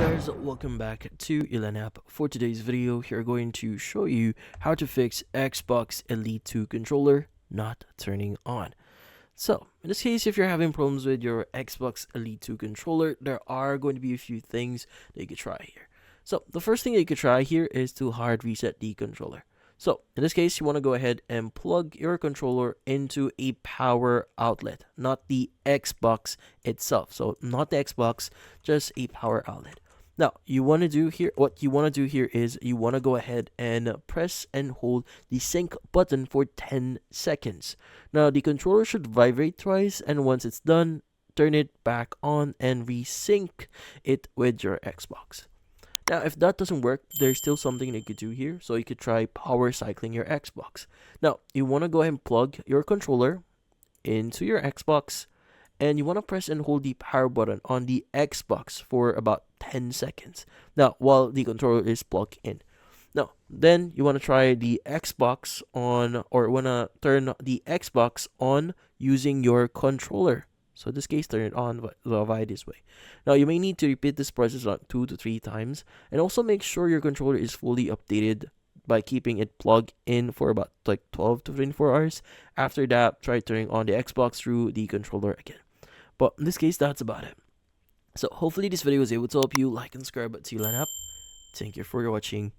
guys, welcome back to App. For today's video, we're going to show you how to fix Xbox Elite 2 controller not turning on. So, in this case, if you're having problems with your Xbox Elite 2 controller, there are going to be a few things that you could try here. So, the first thing that you could try here is to hard reset the controller. So, in this case, you want to go ahead and plug your controller into a power outlet, not the Xbox itself. So, not the Xbox, just a power outlet. Now, what you want to do here is you want to go ahead and press and hold the sync button for 10 seconds. Now, the controller should vibrate twice, and once it's done, turn it back on and resync it with your Xbox. Now, if that doesn't work, there's still something that you could do here. So you could try power cycling your Xbox. Now, you want to go ahead and plug your controller into your Xbox, and you want to press and hold the power button on the Xbox for about 10 seconds. Now, while the controller is plugged in. Now, then you want to try the Xbox on, or want to turn the Xbox on using your controller. So in this case, turn it on via this way. Now, you may need to repeat this process about 2 to 3 times. And also make sure your controller is fully updated by keeping it plugged in for about 12 to 24 hours. After that, try turning on the Xbox through the controller again. But in this case, that's about it. So hopefully this video was able to help you. Like and subscribe to App. Thank you for watching.